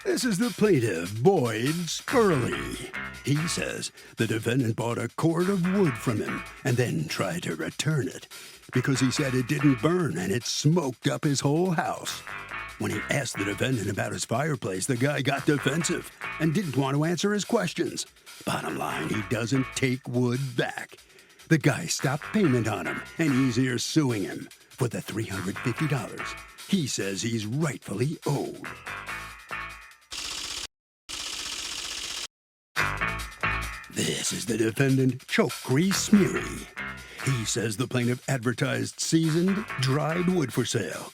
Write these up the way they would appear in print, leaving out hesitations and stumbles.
This is the plaintiff, Boyd Spurley. He says the defendant bought a cord of wood from him and then tried to return it because he said it didn't burn and it smoked up his whole house. When he asked the defendant about his fireplace, the guy got defensive and didn't want to answer his questions. Bottom line, he doesn't take wood back. The guy stopped payment on him, and he's here suing him for the $350 he says he's rightfully owed. This is the defendant, Chokri Smeary. He says the plaintiff advertised seasoned, dried wood for sale.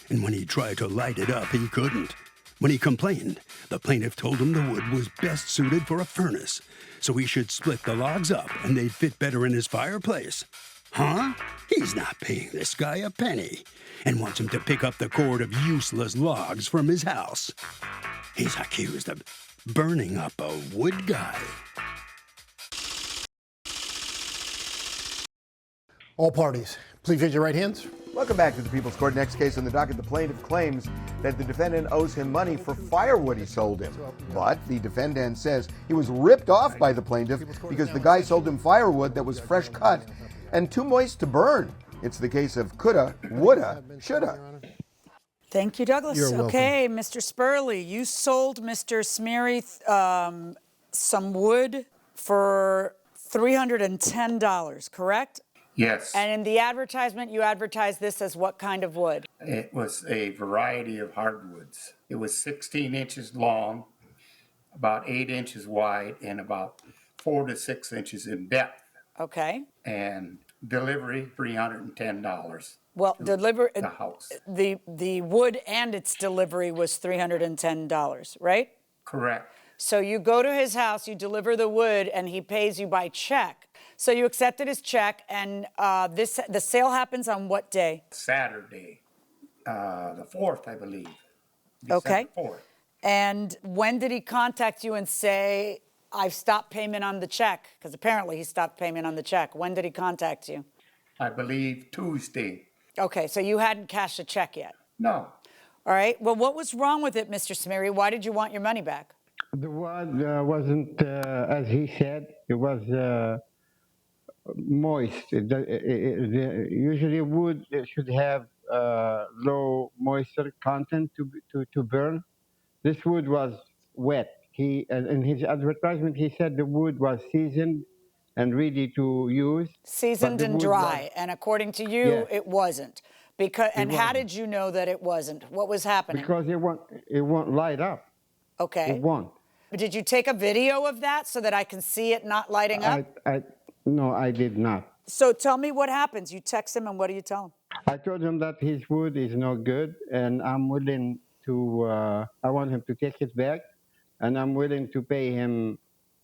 And when he tried to light it up, he couldn't. When he complained, the plaintiff told him the wood was best suited for a furnace, so he should split the logs up and they'd fit better in his fireplace. Huh? He's not paying this guy a penny and wants him to pick up the cord of useless logs from his house. He's accused of burning up a wood guy. All parties, please raise your right hands. Welcome back to the People's Court. Next case on the docket, the plaintiff claims that the defendant owes him money for firewood he sold him. But the defendant says he was ripped off by the plaintiff because the guy sold him firewood that was fresh cut and too moist to burn. It's the case of coulda, woulda, shoulda. Thank you, Douglas. You're welcome. Okay, Mr. Spurley, you sold Mr. Smeary some wood for $310, correct? Yes. And in the advertisement, you advertised this as what kind of wood? It was a variety of hardwoods. It was 16 inches long, about 8 inches wide, and about 4 to 6 inches in depth. Okay. And delivery, $310. Well, the house. The wood and its delivery was $310, right? Correct. So you go to his house, you deliver the wood, and he pays you by check. So you accepted his check, and the sale happens on what day? Saturday, the 4th, I believe. Okay. December 4th. And when did he contact you and say, I've stopped payment on the check? Because apparently he stopped payment on the check. When did he contact you? I believe Tuesday. Okay, so you hadn't cashed a check yet? No. All right. Well, what was wrong with it, Mr. Smeary? Why did you want your money back? The wood wasn't, as he said, it was moist. Usually wood should have low moisture content to burn. This wood was wet. In his advertisement, he said the wood was seasoned and ready to use. Seasoned and dry, and according to you, Yes. it wasn't. How did you know that it wasn't? What was happening? Because it won't light up. Okay. It won't. Did you take a video of that so that I can see it not lighting up? No, I did not. So tell me what happens. You text him, and what do you tell him? I told him that his wood is no good, and I'm willing to, I want him to take it back, and I'm willing to pay him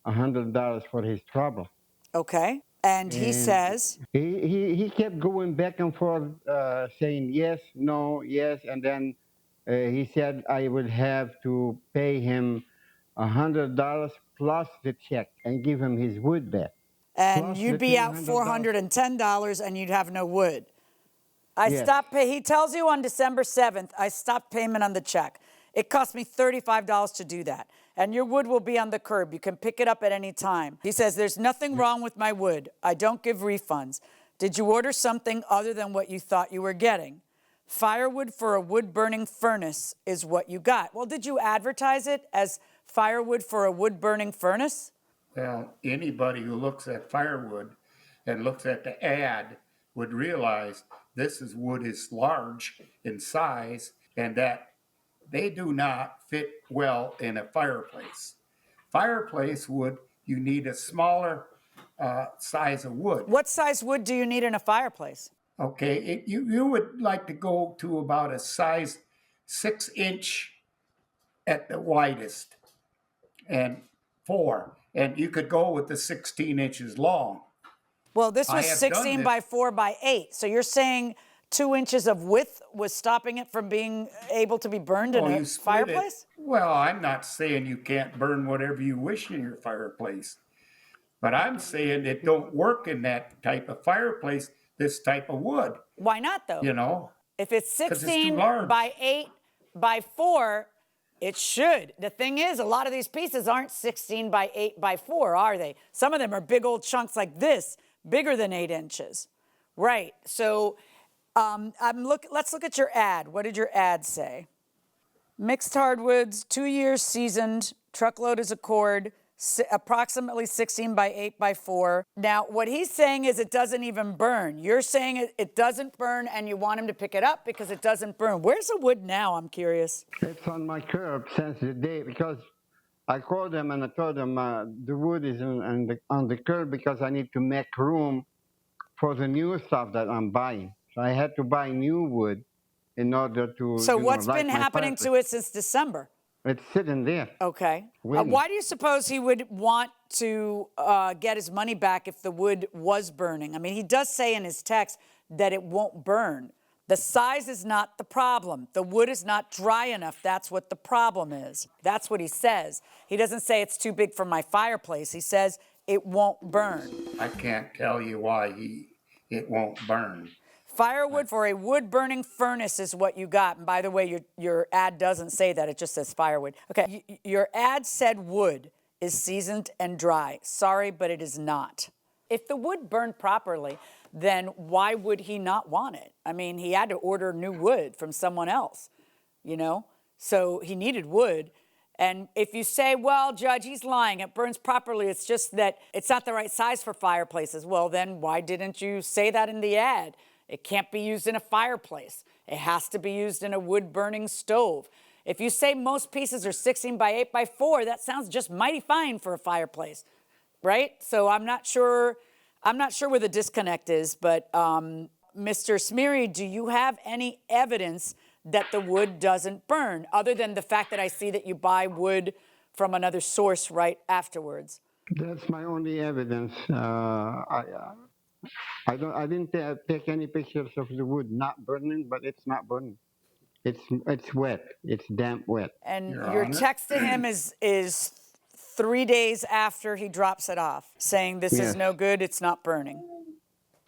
$100 for his trouble. Okay. And he says? He kept going back and forth, saying yes, no, yes, and then he said I would have to pay him $100 plus the check and give him his wood back. And Plus you'd the be out $300. $410 and you'd have no wood. Yes. He tells you on December 7th, I stopped payment on the check. It cost me $35 to do that. And your wood will be on the curb. You can pick it up at any time. He says, there's nothing wrong with my wood. I don't give refunds. Did you order something other than what you thought you were getting? Firewood for a wood-burning furnace is what you got. Well, did you advertise it as firewood for a wood-burning furnace? Well, anybody who looks at firewood and looks at the ad would realize this wood is large in size and that they do not fit well in a fireplace. Fireplace wood, you need a smaller size of wood. What size wood do you need in a fireplace? Okay, you would like to go to about a size 6-inch at the widest and 4. And you could go with the 16 inches long. Well, this was I have 16 done by this. 4 by 8. So you're saying 2 inches of width was stopping it from being able to be burned in a You split it. fireplace? Well, I'm not saying you can't burn whatever you wish in your fireplace. But I'm saying it don't work in that type of fireplace, this type of wood, Why not, though? you know? If it's 'Cause it's too 16 large. by 8 by 4, It should. The thing is, a lot of these pieces aren't 16 by 8 by 4, are they? Some of them are big old chunks like this, bigger than 8 inches. Right. So let's look at your ad. What did your ad say? Mixed hardwoods, 2 years seasoned, truckload is a cord, approximately 16 by 8 by 4. Now, what he's saying is it doesn't even burn. You're saying it doesn't burn and you want him to pick it up because it doesn't burn. Where's the wood now? I'm curious. It's on my curb since the day, because I called them and I told them the wood is on the curb because I need to make room for the new stuff that I'm buying. So I had to buy new wood in order to. So what's light been my happening fireplace. to it since December? It's sitting there. Okay. Waiting. Why do you suppose he would want to get his money back if the wood was burning? I mean, he does say in his text that it won't burn. The size is not the problem. The wood is not dry enough. That's what the problem is. That's what he says. He doesn't say it's too big for my fireplace. He says it won't burn. I can't tell you why it won't burn. Firewood for a wood-burning furnace is what you got. And by the way, your ad doesn't say that. It just says firewood. Okay, your ad said wood is seasoned and dry. Sorry, but it is not. If the wood burned properly, then why would he not want it? I mean, he had to order new wood from someone else, you know? So he needed wood. And if you say, well, Judge, he's lying, it burns properly, it's just that it's not the right size for fireplaces, well, then why didn't you say that in the ad? It can't be used in a fireplace. It has to be used in a wood-burning stove. If you say most pieces are 16 by 8 by 4, that sounds just mighty fine for a fireplace, right? So I'm not sure where the disconnect is, but Mr. Smeary, do you have any evidence that the wood doesn't burn, other than the fact that I see that you buy wood from another source right afterwards? That's my only evidence. I didn't take any pictures of the wood not burning, but it's not burning. It's wet. It's damp wet. And Your your Honor? text to him is 3 days after he drops it off, saying this is Yes. no good, it's not burning.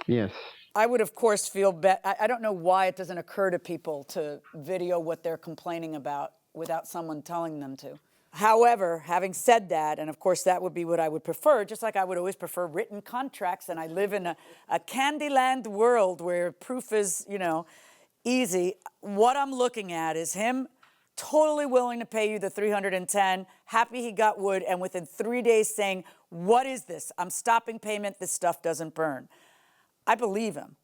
Yes. I would, of course, feel bad. I don't know why it doesn't occur to people to video what they're complaining about without someone telling them to. However, having said that, and of course that would be what I would prefer, just like I would always prefer written contracts, and I live in a Candyland world where proof is, easy. What I'm looking at is him totally willing to pay you the $310, happy he got wood, and within 3 days saying, what is this? I'm stopping payment, this stuff doesn't burn. I believe him.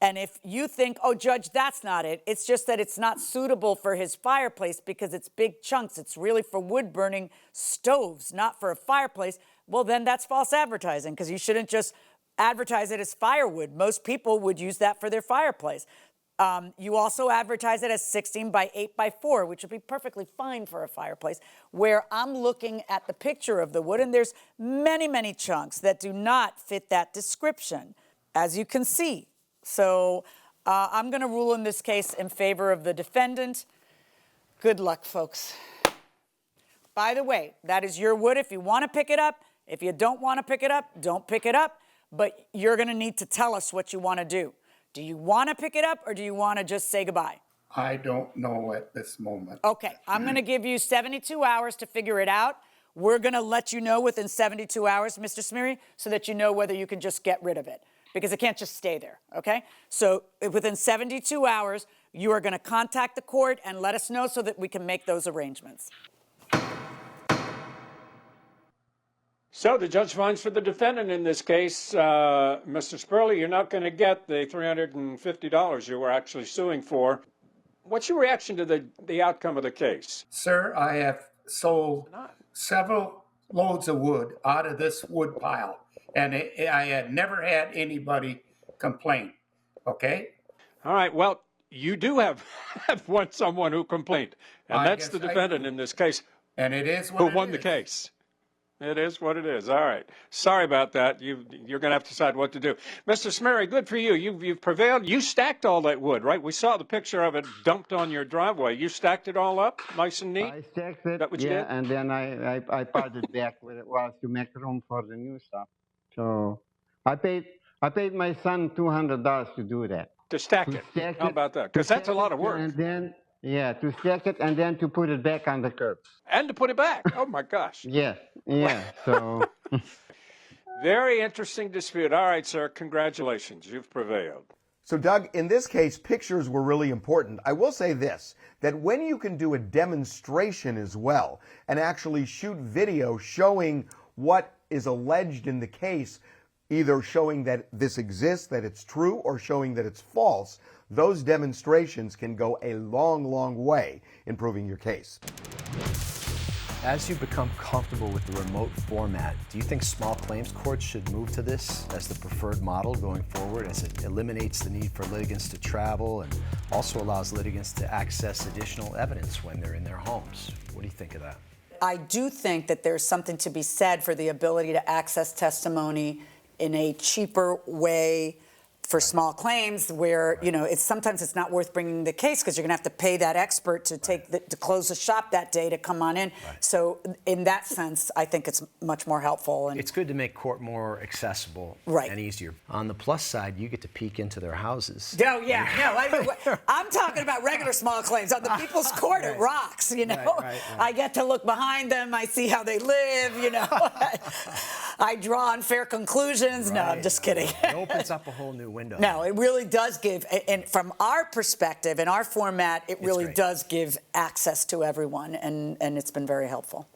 And if you think, oh, Judge, that's not it, it's just that it's not suitable for his fireplace because it's big chunks, it's really for wood-burning stoves, not for a fireplace, well, then that's false advertising, because you shouldn't just advertise it as firewood. Most people would use that for their fireplace. You also advertise it as 16 by 8 by 4, which would be perfectly fine for a fireplace, where I'm looking at the picture of the wood, and there's many, many chunks that do not fit that description, as you can see. So I'm going to rule in this case in favor of the defendant. Good luck, folks. By the way, that is your wood if you want to pick it up. If you don't want to pick it up, don't pick it up. But you're going to need to tell us what you want to do. Do you want to pick it up or do you want to just say goodbye? I don't know at this moment. Okay, I'm going to give you 72 hours to figure it out. We're going to let you know within 72 hours, Mr. Smeary, so that you know whether you can just get rid of it, because it can't just stay there, okay? So within 72 hours, you are going to contact the court and let us know so that we can make those arrangements. So the judge finds for the defendant in this case, Mr. Spurley, you're not going to get the $350 you were actually suing for. What's your reaction to the outcome of the case? Sir, I have sold several loads of wood out of this wood pile, and I had never had anybody complain, okay? All right, well, you do have someone who complained, and I that's the guess I defendant do. in this case And it is what who it won the is. case. It is what it is. All right. Sorry about that. You're going to have to decide what to do. Mr. Smeary, good for you. You've prevailed. You stacked all that wood, right? We saw the picture of it dumped on your driveway. You stacked it all up, nice and neat? I stacked it, That what you yeah, did? and then I piled it back where it was to make room for the new stuff. So I paid my son $200 to do that. To stack To it. stack How it, about that? to Because that's a stack lot it, of work. And then, Yeah, to check it and then to put it back on the curb. And to put it back. Oh my gosh. Yes, yeah. So Very interesting dispute. All right, sir. Congratulations. You've prevailed. So, Doug, in this case, pictures were really important. I will say this, that when you can do a demonstration as well and actually shoot video showing what is alleged in the case, either showing that this exists, that it's true, or showing that it's false, those demonstrations can go a long, long way in proving your case. As you become comfortable with the remote format, do you think small claims courts should move to this as the preferred model going forward, as it eliminates the need for litigants to travel and also allows litigants to access additional evidence when they're in their homes? What do you think of that? I do think that there's something to be said for the ability to access testimony in a cheaper way for small claims where, you know, sometimes it's not worth bringing the case because you're going to have to pay that expert to to close the shop that day to come on in. Right. So in that sense, I think it's much more helpful. And It's good to make court more accessible Right. and easier. On the plus side, you get to peek into their houses. Oh, yeah, no, I'm talking about regular small claims. On the People's Court, it rocks, you know. Right. I get to look behind them. I see how they live, you know. I draw unfair conclusions. No, I'm just kidding. It opens up a whole new window. No, it really does give, and from our perspective, in our format, it really great. does give access to everyone, and it's been very helpful.